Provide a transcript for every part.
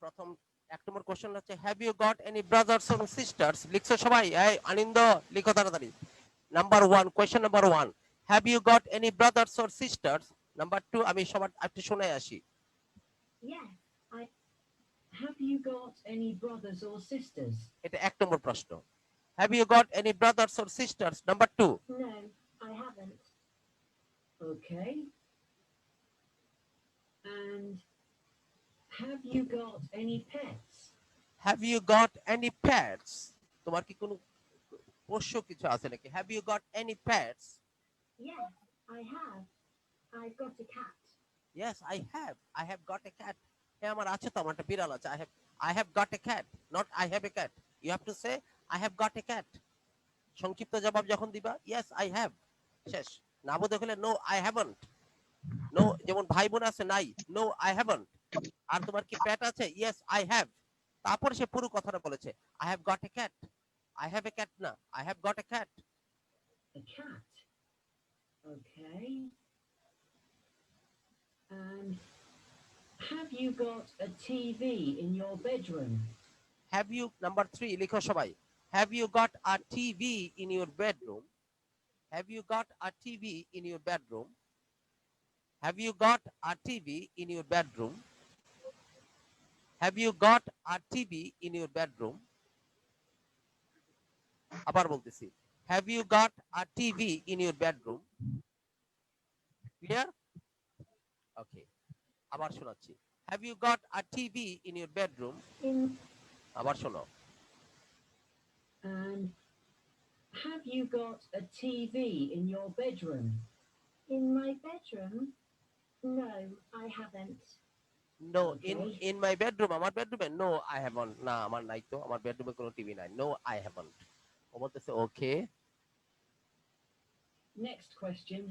প্রথম এক নম্বর কোশ্চেন হচ্ছে have you got any brothers or sisters? লিখছো সবাই? এই আনন্দ লিখো তাড়াতাড়ি। Number 1, question number 1, have you got any brothers or sisters? Number 2, আমি সবার একটু শুনে আসি। Yes, I have you got any brothers or sisters? এটা এক নম্বর প্রশ্ন। Have you got any brothers or sisters? Number 2, No, I haven't. Okay. And have you got any pets? Have you got any pets? তোমার কি কোনো পোষ্য কিছু আছে নাকি? Have you got any pets? Yes, I have. I've got a cat. Yes, I have got a cat. হ্যাঁ, আমার আছে তো, আমার একটা বিড়াল আছে। I have got a cat, not I have a cat. You have to say I have got a cat. সংক্ষিপ্ত জবাব যখন দিবা yes I have, শেষ। না বোধ হলে no I haven't. No, যেমন ভাই বোন আছে নাই, no I haven't. আর তোমার কি পেট আছে? yes I have. তারপর সে পুরো কথাটা বলেছে I have got a cat. I have a cat না, I have got a cat. A cat. Okay. And have you got a TV in your bedroom? Have you, number 3, লিখো সবাই। Have you got a TV in your bedroom? Have you got a TV in your bedroom? Have you got a TV in your bedroom? Have you got a TV in your bedroom? আবার বলতেছি, Have you got a TV in your bedroom? Clear? Okay. আবার শোনাচ্ছি, Have you got a TV in your bedroom? আবার শোনো। And have you got a TV in your bedroom? In my bedroom? No, I haven't. No, Okay. in my bedroom, আমার বেডরুমে? No, I haven't. না, আমার নাই তো, আমার বেডরুমে কোনো টিভি নাই। No, I haven't. ও বলতেছে okay. Next question.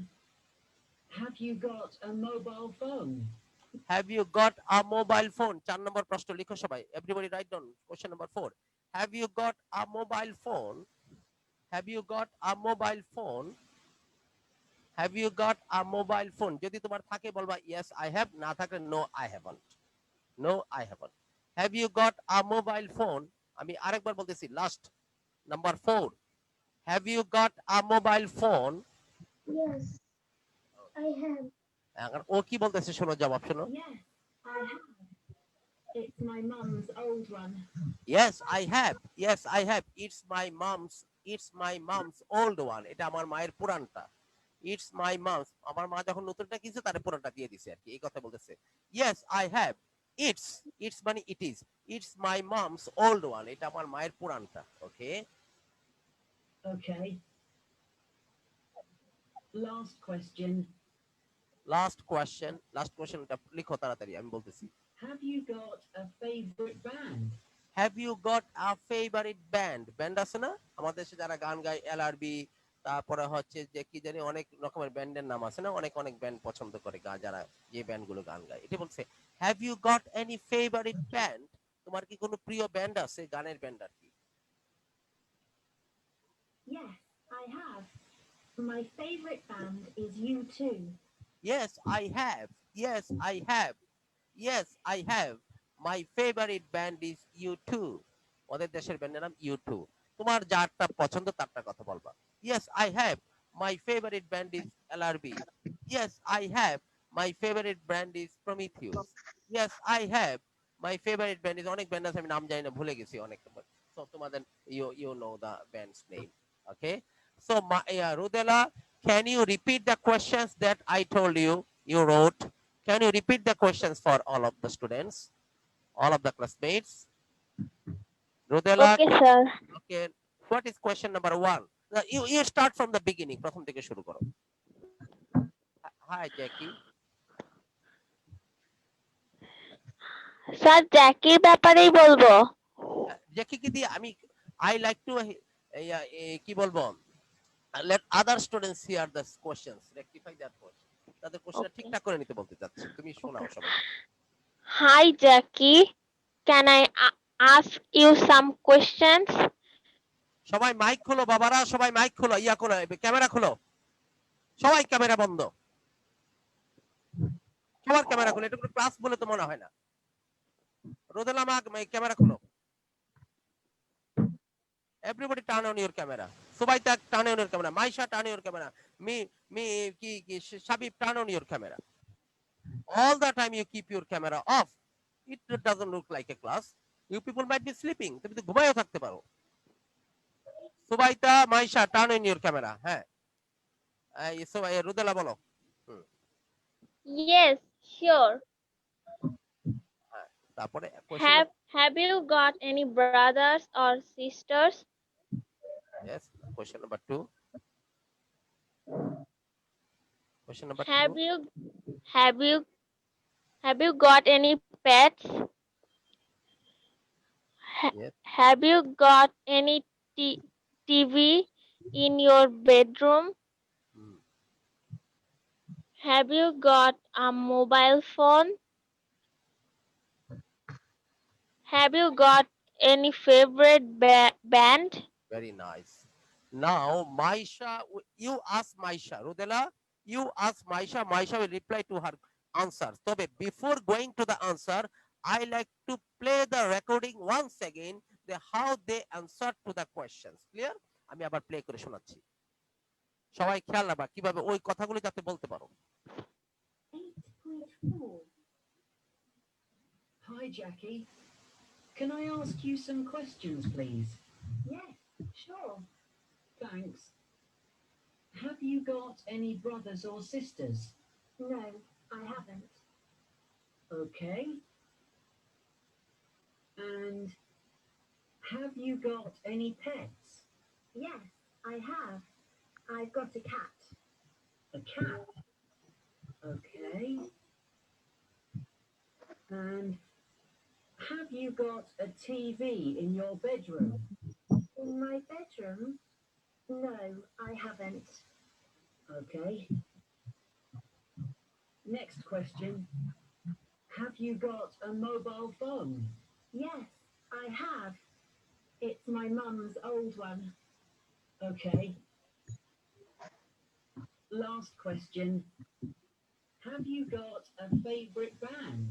Have you got a mobile phone? Have you got a mobile phone? 4 নম্বর প্রশ্ন লিখো সবাই। Everybody write down question number 4. Have you got a mobile phone? Have you got a mobile phone? Have you got a mobile phone? যদি তোমার থাকে বলবা yes I have, না থাকলে no I haven't. No I haven't. Have you got a mobile phone? আমি আরেকবার বলতেছি, last number 4. Have you got a mobile phone? Yes, I have. এখন ও কি বলতেছে শোনো, জবাব শোনো। Yes, I have. It's my mum's old one. Yes I have. Yes I have. It's my mom's old one. এটা আমার মায়ের পুরানটা। It's my mom's. আমার মা যখন নতুনটা কিনছে তার পুরানটা দিয়ে দিছে আর কি, এই কথা বলতেছে। Yes I have. It's মানে it is. It's my mom's old one. এটা আমার মায়ের পুরানটা। ওকে। Okay. Last question. লাস্ট কোশ্চেনটা লিখো তাড়াতাড়ি, আমি বলতেছি। Have you got a favorite band? Have you got a favorite band? Band আছে না আমাদের দেশে যারা গান গায়, এলআরবি, তারপরে হচ্ছে যে কি জানি অনেক রকমের ব্যান্ডের নাম আছে না, অনেক ব্যান্ড পছন্দ করে যারা যে ব্যান্ডগুলো গান গায়। এটা বলছে have you got any favourite band? তোমার কি কোনো প্রিয় ব্যান্ড আছে, গানের ব্যান্ড আর কি? Yes, I have. My favorite band is U2. Yes I have. Yes I have. Yes I have. My favorite band is U2. ওদের দেশের ব্যান্ডের নাম U2। তোমার যারটা পছন্দ তারটা কথা বলবা। Yes I have. My favorite band is LRB. Yes I have. My favorite band is Prometheus. Yes I have. My favorite band is, অনেক ব্যান্ড আছে আমি নাম জানি না, ভুলে গেছি অনেক। So তোমাদের you know the band's name. Okay. So Rudela, can you repeat the questions that I told you wrote? Can you repeat the questions for all of the students, all of the classmates? Rudela. Okay, sir. Okay. What is question number 1? You start from the beginning. প্রথম থেকে শুরু করো। Hi Jackie. Sir জ্যাকির ব্যাপারেই বলবো। জ্যাকি কি দিয়ে আমি I like to কি বলবো, let other students hear the questions, rectify their question. তাদের কোশ্চেন ঠিকঠাক করে নিতে বলতে চাচ্ছি, তুমি শোনাও সবাই। Hi Jackie, can I ask you some questions? সবাই মাইক খোলো বাবারা, সবাই মাইক খোলো, ইয়া খোলো, ক্যামেরা খোলো, সবাই ক্যামেরা বন্ধ, সবার ক্যামেরা খোলো। এটা কোনো ক্লাস বলে তো মনে হয় না। রোদেলা মা ক্যামেরা খোলো। Everybody turn on your camera. Subaita, turn on your camera. Maisha, turn on your camera. Shabib, turn on your camera. All the time you keep your camera off. It doesn't look like a class. You people might be sleeping. তুমি তো ঘুমায়ও থাকতে পারো। Subaita, Maisha, turn on your camera. হ্যাঁ, রুদেলা বলো। Yes, sure. তারপরে question. Have you got any brothers or sisters? Yes, question number 2. Question number Have 2. you have you got any pets? Yes. Have you got any TV in your bedroom? Hmm. Have you got a mobile phone? Have you got any favorite band? Very nice. Now, Maisha, you ask Maisha. Rudela, you ask Maisha. Maisha will reply to her answers. So, before going to the answer, I like to play the recording once again, how they answered to the questions. Clear? আমি আবার play করে শোনাচ্ছি। সবাই খেয়াল রাখবা কিভাবে ওই কথাগুলো যাতে বলতে পারো। 8.4. Hi, Jackie. Can I ask you some questions, please? Yes, sure. Thanks. Have you got any brothers or sisters? No, I haven't. Okay. And have you got any pets? Yes, I have. I've got a cat. A cat? Okay. And have you got a TV in your bedroom? In my bedroom? No, I haven't. Okay. Next question. Have you got a mobile phone? Yes, I have. It's my mum's old one. Okay. Last question. Have you got a favorite band?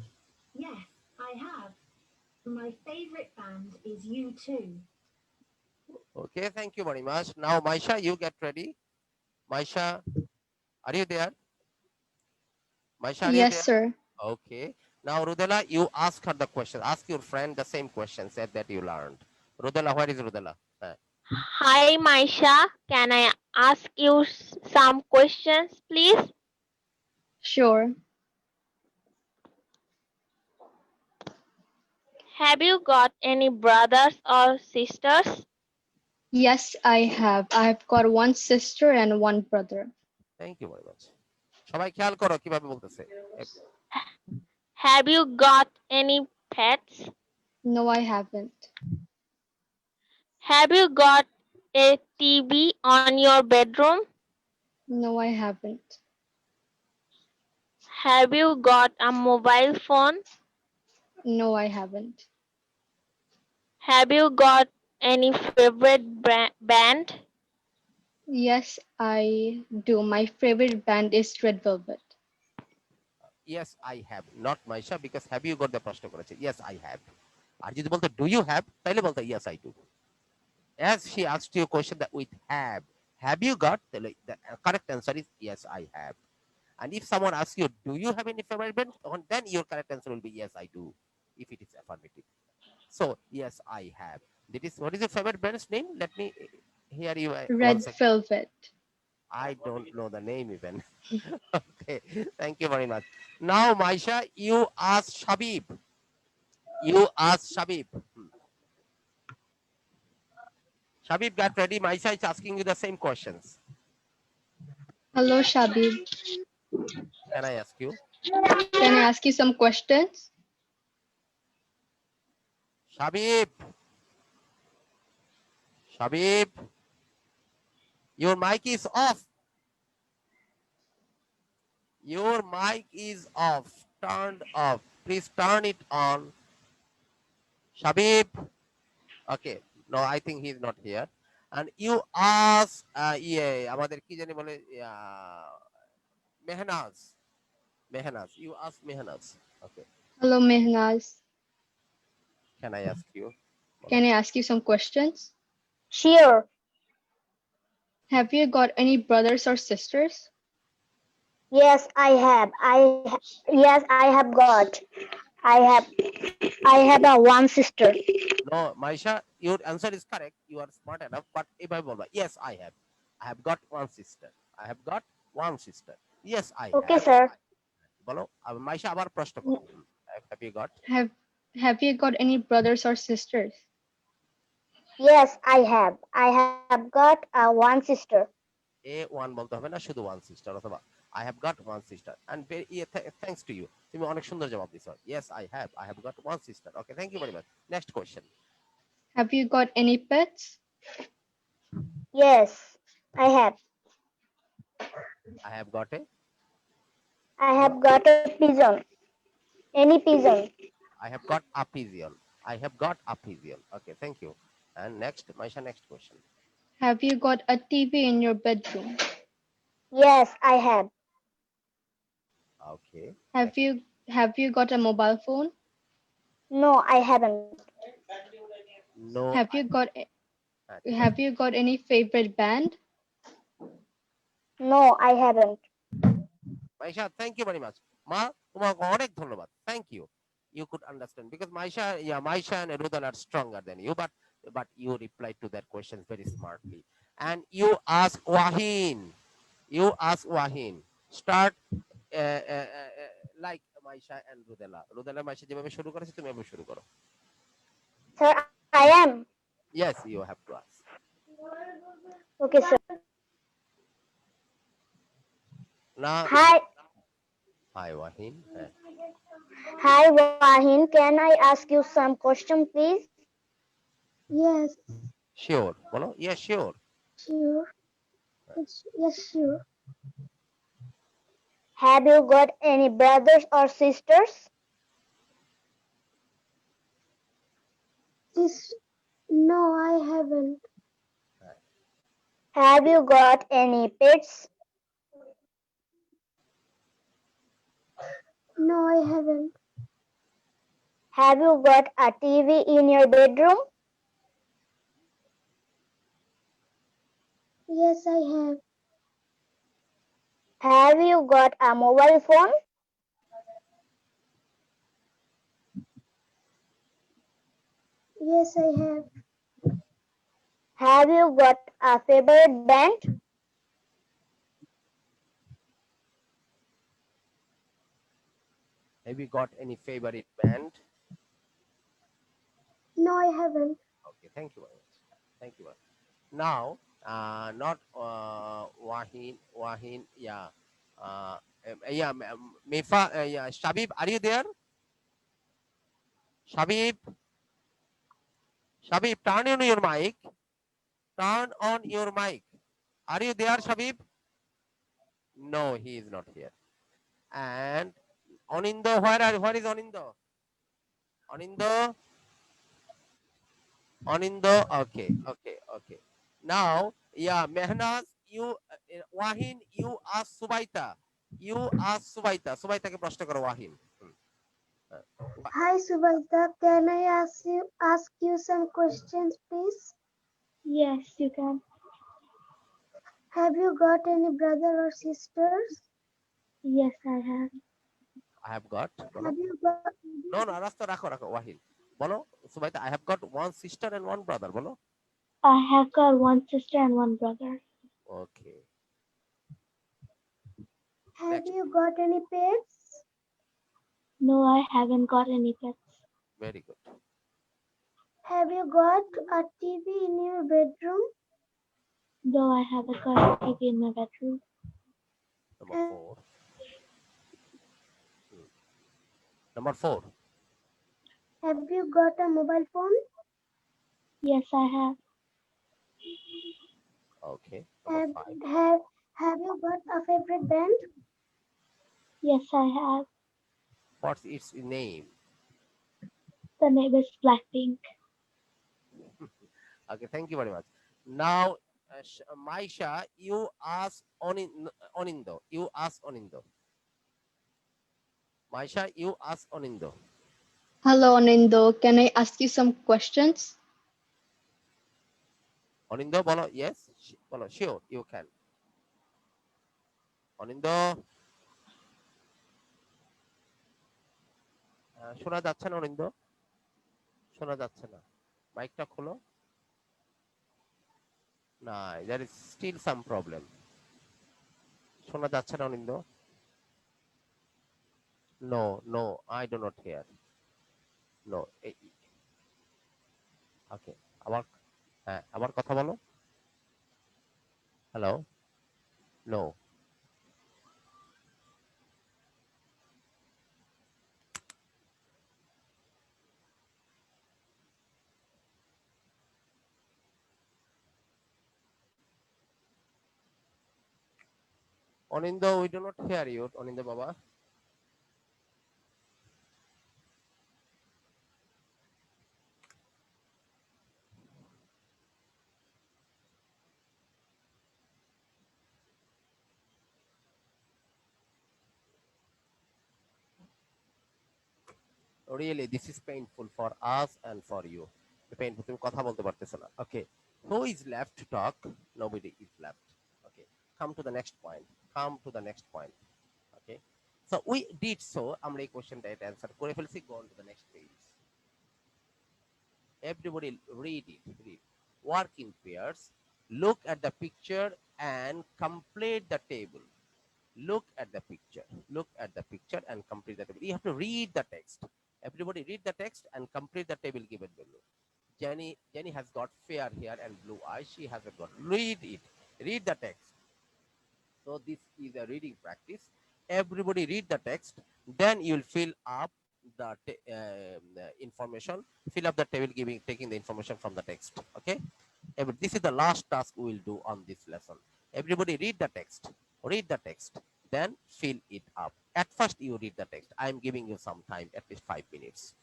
Yes, I have. My favorite band is U2. Okay, thank you very much. Now, Maisha, you get ready. Maisha, are you there? Maisha, are you Yes, there? sir. Okay. Now, Rudela, you ask her the question. Ask your friend the same question said that you learned. Rudela, where is Rudela? Hi, Maisha. Can I ask you some questions, please? Sure. Have you got any brothers or sisters? Yes, I have. I've got one sister and one brother. Thank you very much. সবাই খেয়াল করো কিভাবে বলতেছে। Have you got any pets? No, I haven't. Have you got a TV on your bedroom? No, I haven't. Have you got a mobile phone? No, I haven't. Have you got any favorite band? Yes, I do. My favorite band is Red Velvet. Yes, I have. Not Maisha, because have you got the প্রশ্ন করেছে। Yes, I have. আর যদি বলতো do you have, তাহলে বলতো yes, I do. As she asked you a question that with have you got, the correct answer is yes, I have. And if someone asks you, do you have any favorite band? Then your correct answer will be yes, I do, if it is affirmative. So yes, I have. What is your favorite band's name? Let me hear you. Red Velvet. I don't know the name even. Okay, thank you very much. Now, Maisha, you ask Shabib. You ask Shabib. Shabib, got ready. Maisha is asking you the same questions. Hello, Shabib. Can I ask you? Can I ask you some questions? Shabib. Shabib. Your mic is off. Your mic is off. Turned off. Please turn it on. Shabib. Okay. No, I think he's not here. And you ask, আমাদের কি জানি বলে, Mehnaz. You ask Mehnaz. Okay. Hello, Mehnaz. Can I ask you? Can I ask you some questions? Sure. Have you got any brothers or sisters? Yes, I have. Yes, I have got. I have. I have a one sister. No, Maisha, your answer is correct. You are smart enough. But if I bol, yes, I have. I have got one sister. I have got one sister. Yes, I Okay, have. sir. বলো মাইশা আবার প্রশ্ন করো have you got Have you got any brothers or sisters? Yes, I have. I have got a one sister. a one বলতে হবে না শুধু one sister অথবা I have got one sister and thanks to you তুমি অনেক সুন্দর জবাব দিছো yes I have got one sister okay thank you very much next question Have you got any pets? Yes, I have. I have got I have got a pigeon. Any pigeon. I have got a pigeon I have got a pigeon okay thank you and next Maisha next question Have you got a TV in your bedroom? Yes, I have. okay Have you got a mobile phone? No, I haven't. no Have you got any favorite band? No, I haven't. Maisha, thank you very much. Ma, তোমাকে অনেক ধন্যবাদ. Thank you. You could understand because Maisha and Rudal are stronger than you, but you replied to their questions very smartly. And you ask Wahin. Start like Maisha and Rudala. Rudala Maisha যেভাবে শুরু করেছে তুমি এভাবে শুরু করো. Sir, I am. Yes, you have to ask. Okay, sir. Now, Hi, Wahin. hi, Wahin. Can I ask you some question, please? Yes, Sure. বলো? Yes, sure. sure. Yes, sure. Have you got any brothers or sisters? This, no, I haven't. Have you got any pets? No, I haven't. Have you got a TV in your bedroom? Yes, I have. Have you got a mobile phone? Yes, I have. Have you got a favorite band? Have you got any favorite band? No, I haven't. Okay, thank you very much. Thank you very much. Now, not Wahin, yeah. Mefa, yeah, Shabib, are you there? Shabib, turn on your mic. Turn on your mic. Are you there, Shabib? No, he is not here. And Onindo, where is Onindo? Onindo, okay. Now, yeah, Mehnaz, you, Wahin, you ask Subaita. Subaita ke prashna karo Wahin. Hi, Subaita. Can I ask you some questions, please? Yes, you can. Have you got any brother or sisters? Yes, I have. I have got. Have you got? No, রাস্তা রাখো Wahin. বলো, Subaita, I have got one sister and one brother. বলো. I have got one sister and one brother. Okay. Have Next. you got any pets? No, I haven't got any pets. Very good. Have you got a TV in your bedroom? No, I haven't got a TV in my bedroom. Number 4. Number 4. Have you got a mobile phone? Yes, I have. Okay. Number 5. Have you got a favorite band? Yes, I have. What's its name? The name is Blackpink. Okay, thank you very much. Now, Maisha, you ask Onindo. Maisha, you ask Onindo. Hello, Anindo. Can I ask you some questions? অনিন্দ বলো yes বলো sure you can অনিন্দ শোনা যাচ্ছে না অনিন্দ শোনা যাচ্ছে না মাইকটা খোলো না there is still some problem শোনা যাচ্ছে না অনিন্দ no no I do not hear no ওকে আবার হ্যাঁ আবার কথা বলো hello no Anindo we do not hear you Anindo বাবা really this is painful for us and for you painful তুমি কথা বলতে পারতেছো না okay who is left to talk nobody is left okay come to the next point come to the next point okay so we did so আমরা এই কোশ্চেনটা এটা answer করে ফেলছি go on to the next page everybody read it read work in pairs look at the picture and complete the table look at the picture look at the picture and complete the table you have to read the text everybody read the text and complete the table given below Jenny has got fair hair and blue eyes she hasn't got read it read the text so this is a reading practice everybody read the text then you'll fill up the information fill up the table taking the information from the text okay this is the last task we will do on this lesson everybody read the text then fill it up at first you read the text I am giving you some time at least 5 minutes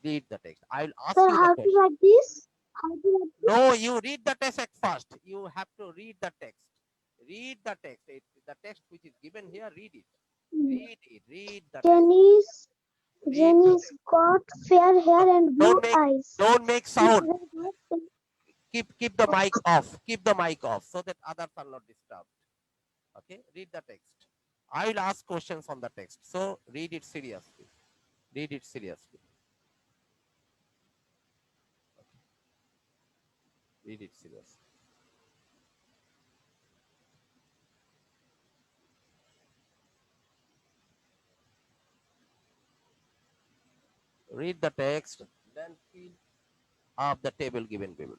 read the text I will ask So you the how to question write this? How to write this? no you read the text at first you have to read the text read the text the text which is given here read it read the text Jenny's read the Jenny's text. got fair hair and blue eyes. Don't make She sound has got keep the mic off keep the mic off so that others are not disturbed okay read the text I will ask questions on the text so read it seriously read it seriously read it seriously read the text then fill up the table given below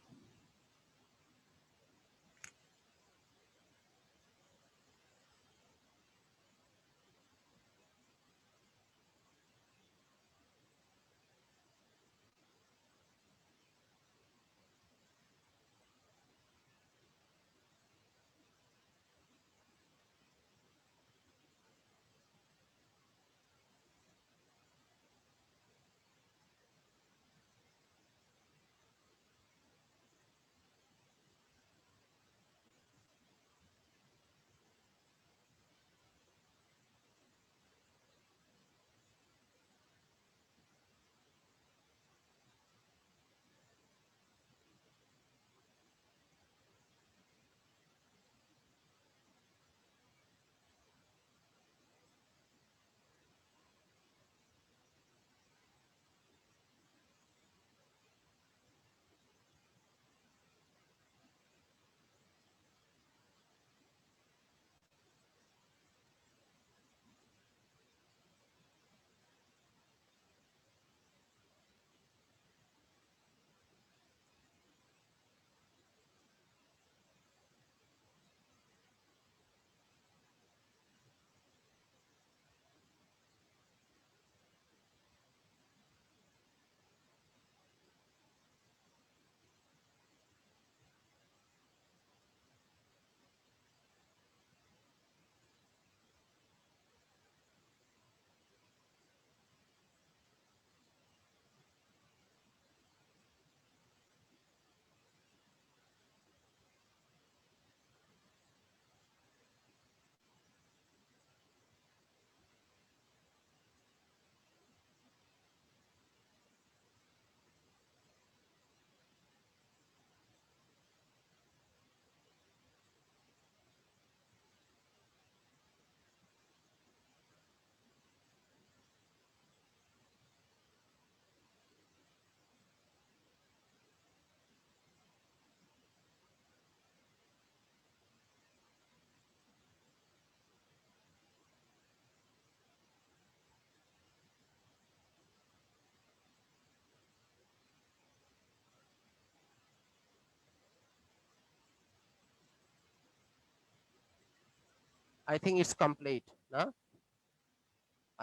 I think it's complete. No?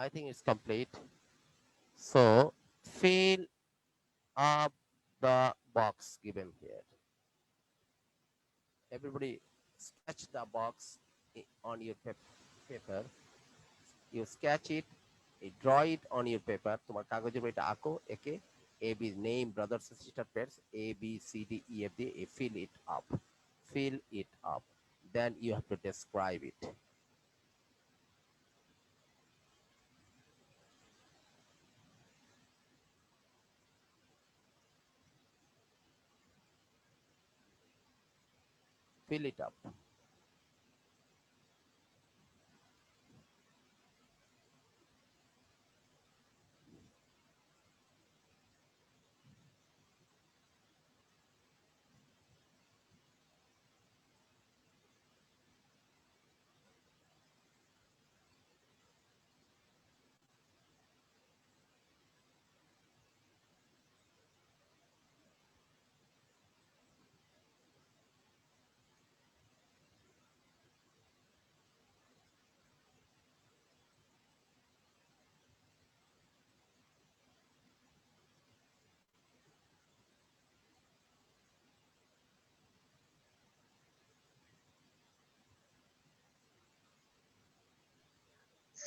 I think it's complete. So fill up the box given here. Everybody sketch the box on your paper. You sketch it, you draw it on your paper. তোমার কাগজের উপর এটা আঁকো একে A B name brothers and sister pairs A B C D E F D fill it up. Fill it up. Then you have to describe it. Fill it up.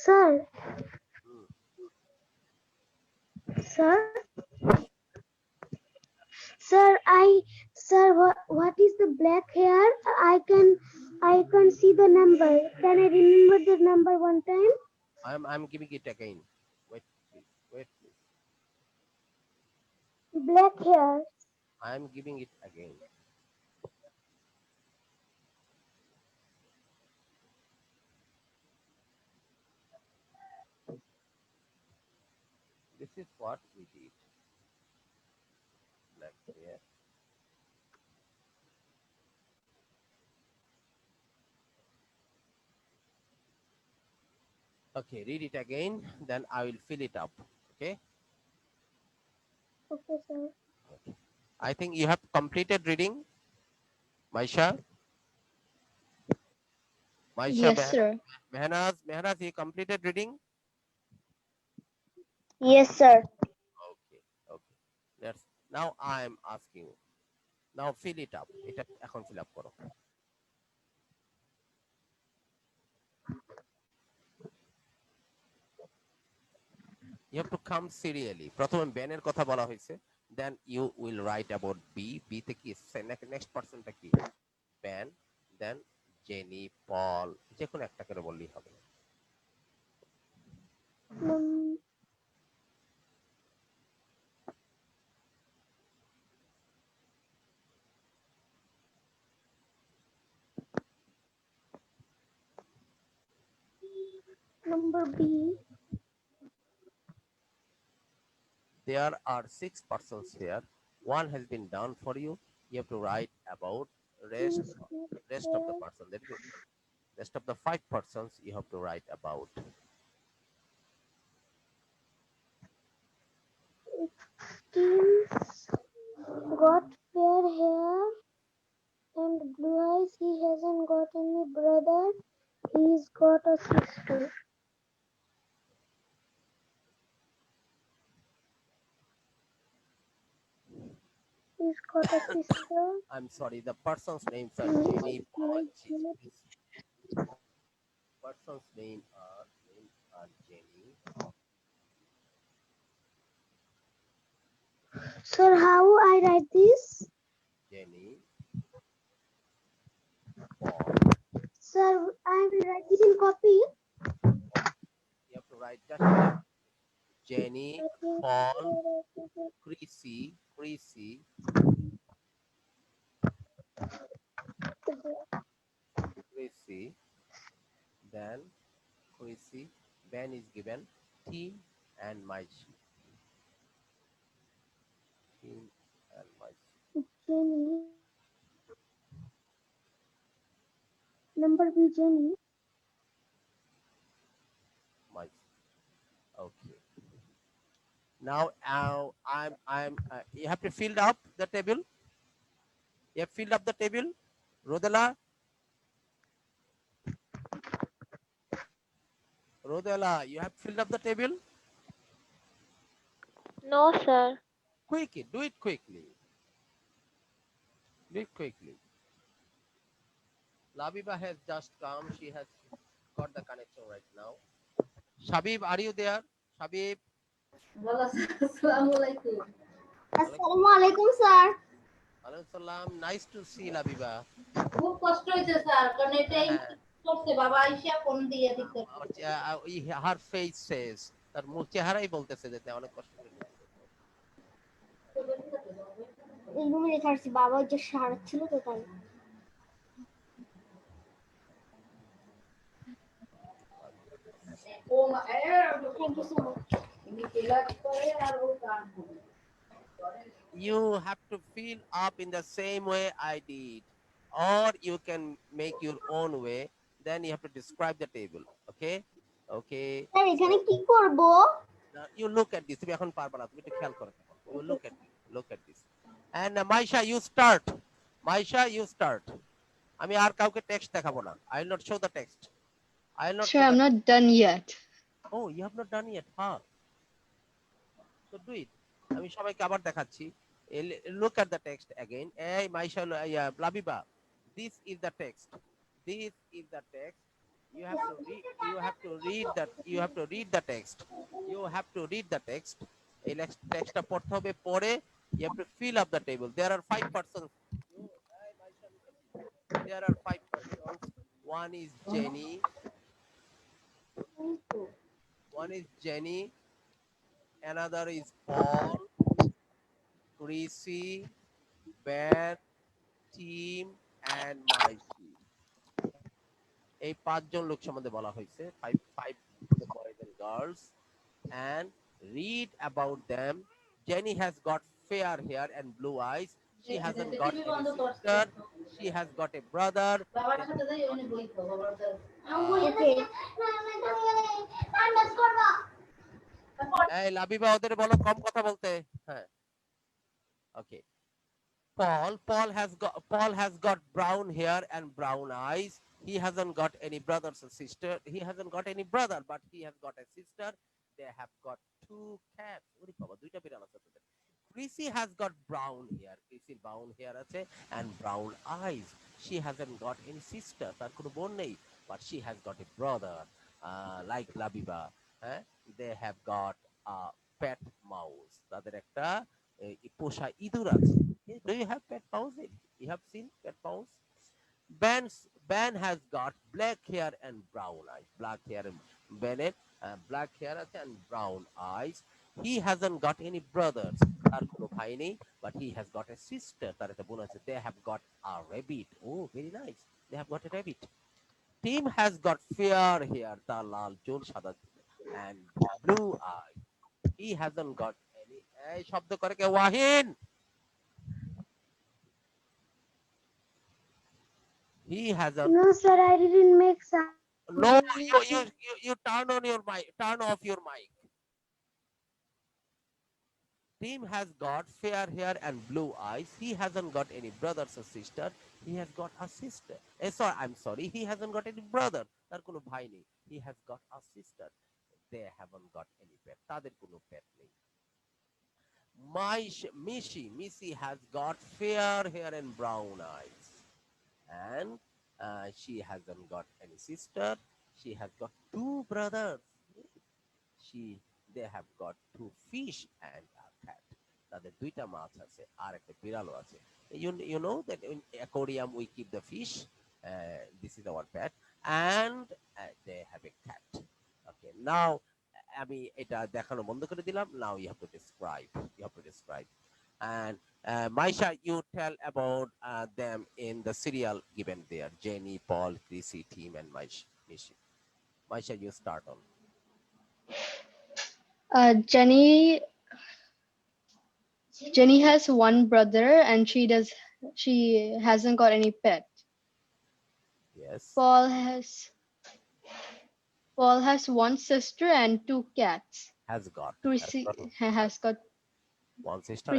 Sir, sir, sir, what is the black hair? I can see the number. Can I remember the number one time? I'm giving it again. Wait, please. Wait, please. Black hair. I'm giving it again. This is what we did. Black hair. Okay, read it again, then I will fill it up. Okay. Okay, sir. Okay. I think you have completed reading, Maisha. Maisha, Yes, sir. Mehnaz, you completed reading? Yes, sir. Okay, okay. Now I'm asking you. Now fill it up. এটা এখন fill up করো। You have to come serially. প্রথমে ব্যানের কথা বলা হয়েছে, then you will write about B. B তে কি next personটা কি? ব্যান, then জেনি, পল, যে কোনো একটা করে বললেই হবে। Number B. There are 6 persons here. One has been done for you. You have to write about rest of the person. That is rest of the 5 persons you have to write about. Tim's got fair hair and blue eyes. He hasn't got any brother. He's got a sister. He's got a sister. I'm sorry, the person's names are Jenny, Paul, person's names are Jenny. Sir, how I write this? Jenny, Paul. Sir, I will write it in copy. You have to write just Jenny, Paul, Chrissy, then Chrissy, Ben is given, Tim and Maishi. Tim and Maishi. Jenny. Number B, Jenny. Maishi. Okay. Now, you have to fill up the table. You have filled up the table, Rodela. Rodela, you have filled up the table? No, sir. Quickly, do it quickly. Do it quickly. Labiba has just come. She has got the connection right now. Shabib, are you there? Shabib. Assalamu alaikum, sir. Alaikum salam. Nice to see Labiba. খুব কষ্ট হয়েছে sir কারণ এটাই হ্যাঁ, করছে বাবা আইসা phone দিয়ে দিতে her face says তার মুখ চেহারাই বলতেছে যে অনেক কষ্ট করে লিখছে। এই রুমে রেখে আসছি, বাবা যে সারা ছিল তো তাই। ও থ্যাংক ইউ সো মাচ। করে আর ও গান করে You have to fill up in the same way I did, or you can make your own way. Then you have to describe the table. Okay? Okay. Sir এখানে কি করব? Now you look at this. তুমি এখন পারবা না, তুমি একটু খেয়াল করে থাকো। You look at this. And Maisha, you start. Maisha, you start. আমি আর কাউকে টেক্সট দেখাবো না। I will not show the text. I will not Sir, show I'm the... not done yet. Oh, you have not done yet, huh? So do it. আমি সবাইকে আবার দেখাচ্ছি। Look at the text again. Hey, Maisha, Labiba, this is the text. This is the text. You have to read. You have to read that. You have to read the text. You have to read the text. এই টেক্সটটা পড়তে হবে, পড়ে you have to fill up the table. There are 5 persons. There are 5 persons. One is Jenny. One is Jenny. Another is Paul, Chrissy, Ben, Tim, and Maishi. এই 5 জন লোক সম্বন্ধে বলা হয়েছে, 5 boys and girls, and read about them. Jenny has got fair hair and blue eyes. She hasn't got any sister. She has got a brother. বাবার সাথে যাই অনেক বই তো বাবার ওকে এই লাবিবা ওদের বলো কম কথা বলতে। হ্যাঁ, okay. Paul has got brown hair and brown eyes. He hasn't got any brothers or sister. He hasn't got any brother, but he has got a sister. They have got 2 cats. ওরে বাবা, দুইটা বিড়াল আছে তোদের। Chrissy has got brown hair. Chrissy brown hair আছে and brown eyes. She hasn't got any sister. তার কোনো বোন নেই, but she has got a brother, like Labiba. They have got a pet mouse. তাদের একটা পোষা ইঁদুর আছে। Do you have pet mouse? You have seen pet mouse? Ben has got black hair and brown eyes. Black hair and Bennett, black hair and brown eyes. He hasn't got any brothers. তার কোনো ভাই নেই, but he has got a sister. তার একটা বোন আছে. They have got a rabbit. Oh, very nice. They have got a rabbit. Tim has got fair hair, তার লাল চুল, সাদা চুল, and blue eyes. He hasn't got any. এই শব্দ করে কে? ওয়াহিন। He hasn't. No, sir, I didn't make sound. No, you turn on your mic. Turn off your mic. Tim has got fair hair and blue eyes. He hasn't got any brothers or sister. He has got a sister. I'm sorry. He hasn't got any brother. তার কোনো ভাই নেই. He has got a sister. They haven't got any pet. তাদের কোনো pet নেই. Missy has got fair hair and brown eyes. And she hasn't got any sister. She has got 2 brothers. They have got 2 fish and a cat. তাদের 2টা মাছ আছে আর একটা বিড়ালও আছে। You know that in aquarium we keep the fish. This is our pet, and they have a cat. Okay, now আমি এটা দেখানো বন্ধ করে দিলাম। Now you have to describe. And Maisha, you tell about them in the serial given there. Jenny, Paul, Chrissy, Tim, and Maisha. Maisha, you start on. Jenny has one brother and she hasn't got any pet. Yes. Paul has one sister and 2 cats. Chrissy has got one sister.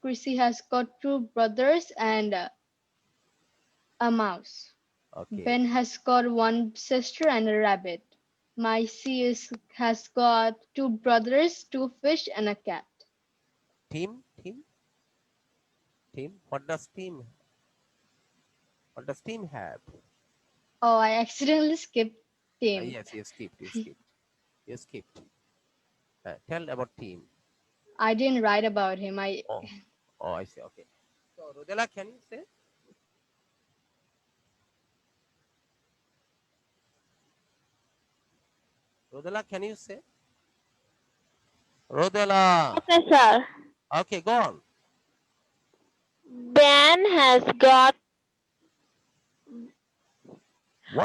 Chrissy has got 2 brothers and a mouse. Okay. Ben has got one sister and a rabbit. Has got two brothers, two fish, and a cat. Team. What does team have? Oh, I accidentally skipped team. Yes, you skipped. Tell about team. I didn't write about him. Oh, I see. Okay. So, Rodela, can you say? Rodela, can you say? Rodela. Okay, sir. Okay, go on. Ben has got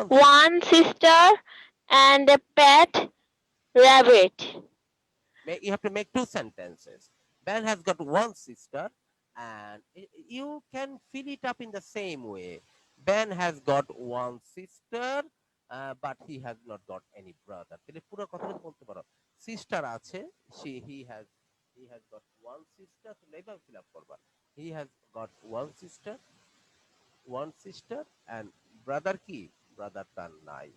one sister and a pet rabbit. You have to make two sentences. Ben has got one sister, and you can fill it up in the same way. Ben has got one sister, but he has not got any brother. তাহলে পুরো কথাটা বলতে পারো। Sister আছে, he has got one sister. তাহলে এভাবে fill up করবা। He has got one sister and brother কি? Brother তার নাই।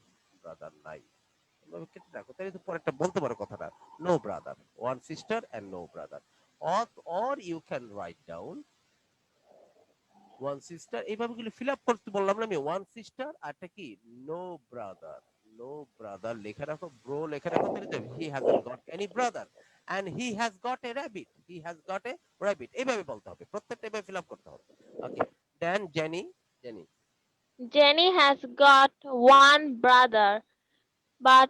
এভাবে কেটে রাখো, তাহলে তো পরেরটা বলতে পারো কথাটা। No brother, one sister and no brother. Or you can write down one sister. এইভাবে গুলো fill up করতে বললাম না আমি, one sister আরটা কি? No brother লেখা রাখো, bro লেখা রাখো, তাহলে তো he hasn't got any brother and he has got a rabbit. এইভাবে বলতে হবে, প্রত্যেকটা এভাবে fill up করতে হবে। ওকে, then Jenny. Jenny has got one brother, but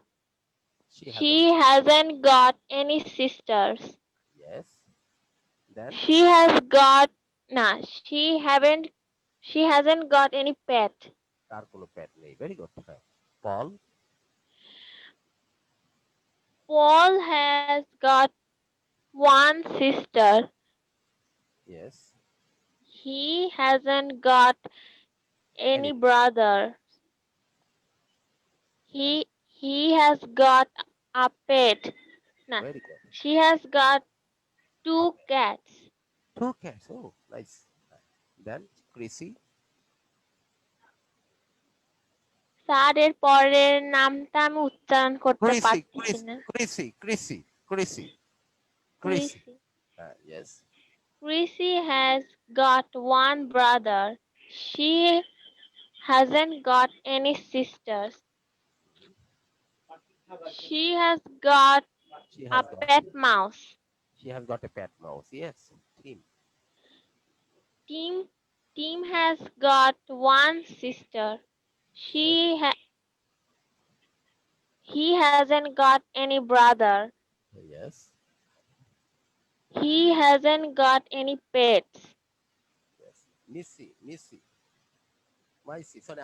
she hasn't got any sisters. Yes. Then She hasn't got any pet. তার কোনো pet নেই। Very good. Paul. Paul has got one sister. Yes. He hasn't got any brother. He has got a pet. No, Very good. she has got two cats. Two cats. Oh, nice. Then Chrissy. Sir এর পরের নামটা আমি উচ্চারণ করতে পারছি না। Chrissy. Yes. Chrissy has got one brother. She hasn't got any sisters. She has got a pet mouse. She has got a pet mouse. Yes. Tim has got one sister. He hasn't got any brother. Yes. He hasn't got any pets. Yes. Missy.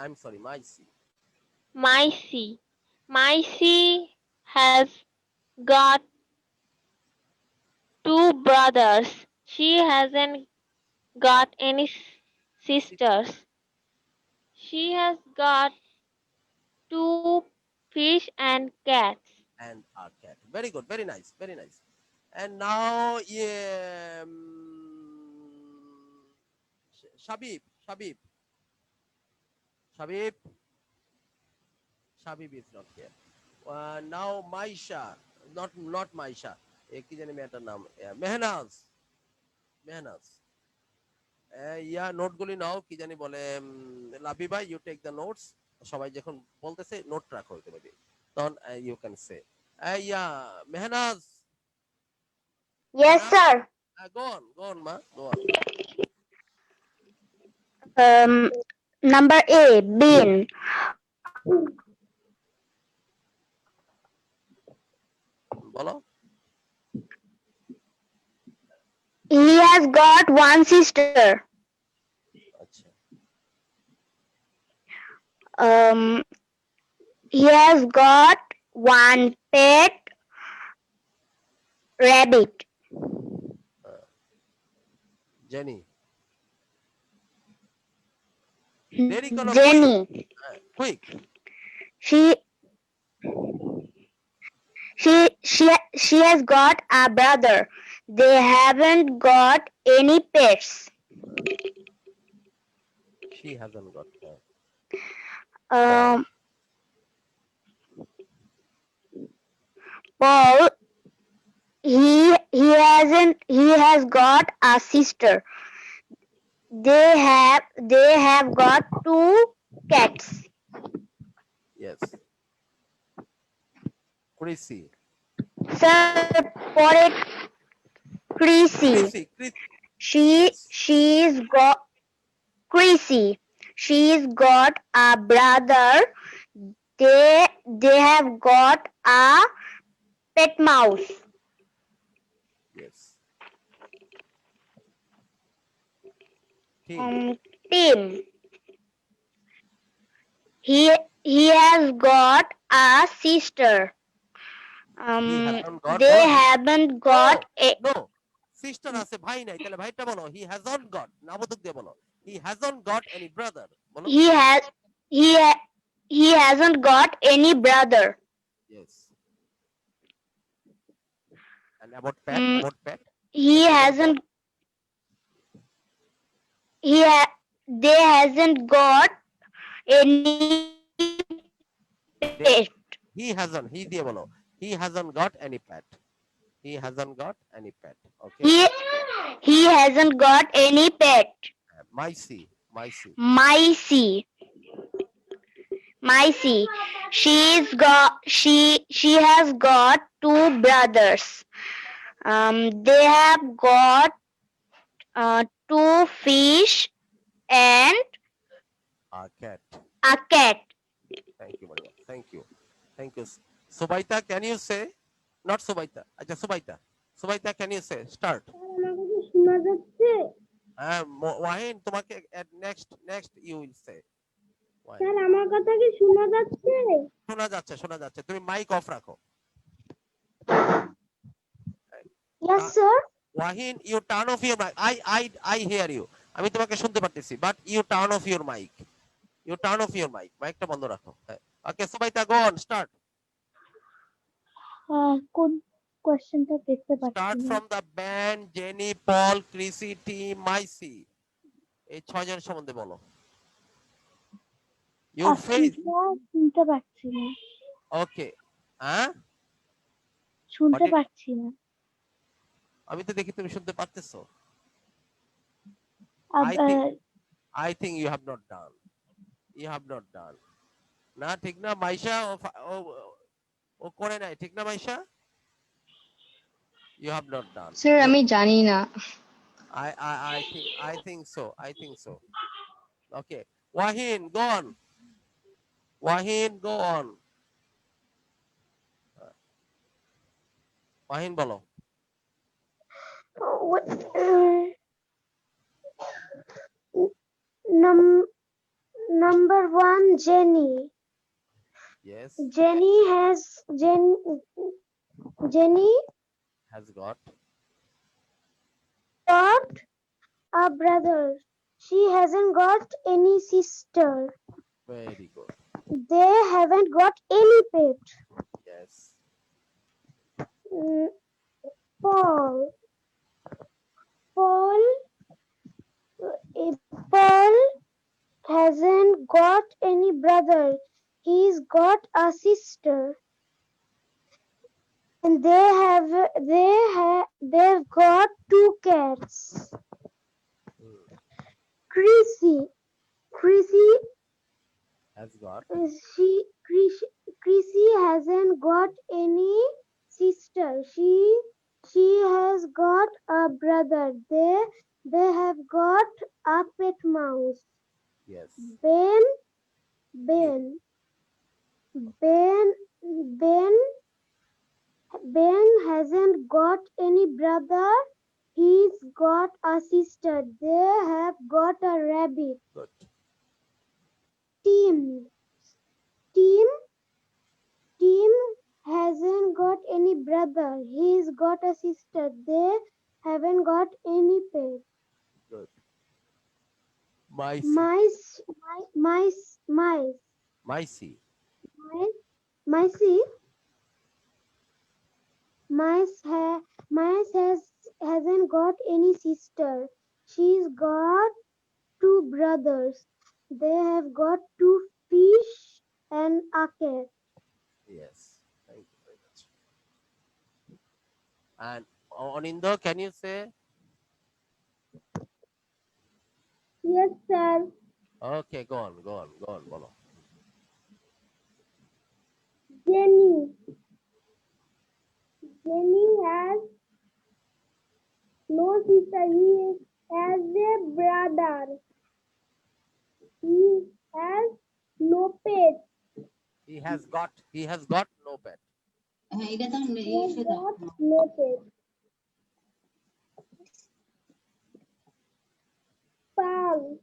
I'm sorry, Maisie. Maisie has got two brothers. She hasn't got any sisters. She has got two fish and cats. And a cat. Very good. Very nice. And now, Shabib is not here. Now Maisha, not Maisha. কি জানি মেয়েটার নাম? মেহনাজ। নোটগুলি নাও, কি জানি বলে, Labiba, you take the notes. সবাই যখন বলতেছে নোট রাখো ইতিমধ্যে, তখন you can say. Mehnaz. Yes, sir. Go on, ma. Go on. Number A, bean. বলো। He has got one sister. আচ্ছা। He has got one pet rabbit. Jenny. Quick. She has got a brother. They haven't got any pets. She hasn't got. Um, Paul, he has got a sister. They have got two cats. Yes. Chrissy. Sir, for it, Chrissy. Chrissy. Yes. She's got Chrissy. She's got a brother. They have got a pet mouse. Yes. Tim. Tim. He has got a sister. He hasn't got They বলো he- haven't got a No. Sister আছে ভাই নাই তাহলে ভাইটা বলো হি hasn't goat নাবোধক দিয়ে বলো হি hasn't goat any brother বলো he has he ha- he hasn't got any brother. Yes. And about pet, Mm, about pet. He Pet about hasn't they hasn't got any pet. He hasn't. He দিয়ে বলো. He hasn't got any pet. He hasn't got any pet. Okay. He hasn't got any pet. Micey. Micey. Micey. She has got two brothers. They have got two fish and A cat. a cat. Thank you very much. Thank you. Thank you. Subaita, can you say? Not Subaita. Acha Subaita. Subaita, can you say? Start. শোনা যাচ্ছে Wahin, তোমাকে next you will say. Wahin. Sir আমার কথা কি শোনা যাচ্ছে শোনা যাচ্ছে তুমি মাইক অফ রাখো Yes sir. Wahin, you turn off your mic. I hear you. আমি তোমাকে শুনতে পারতেছি but you turn off your mic. You turn off your mic. মাইকটা বন্ধ রাখো। Okay, Subaita, go on. Start. কোন কোশ্চেনটা দেখতে পাচ্ছি Start না from the band Jenny, Paul, Chrissy, Tim, Micey. এই ছয়জনের সম্বন্ধে বলো। Your face. শুনতে পাচ্ছি না Okay. হ্যাঁ? শুনতে What পাচ্ছি না আমি তো দেখি তুমি শুনতে পারতেছো। আব- I think you have not done. You have not done. না ঠিক না মাইশা ও করে নাই ঠিক না Maisha? You have not done. Sir আমি জানি না I think so. I think so. Okay. Wahin, go on. Wahin, go on. Wahin bolo. Number one, Jenny. Yes. Jenny has Has got. a brother. She hasn't got any sister. Very good. They haven't got any pet. Yes. Paul hasn't got any brother. He's got a sister. And they've got two cats. Chrissy Has got. Chrissy hasn't got any sister. She has got a brother. They have got a pet mouse. Yes. Ben hasn't got any brother. He's got a sister. They have got a rabbit. Good. Tim hasn't got any brother. He's got a sister. They haven't got any pet. Good. Micey. Hasn't got any sister. She's got two brothers. They have got two fish and a cat. Yes. Thank you very much. And Anindo, can you say? Yes, sir. Okay, go on, go on, go on, bolo. Jenny. Jenny has no sister. He has a brother. He has no pet. He has got no pet. He has got no pet. Paul.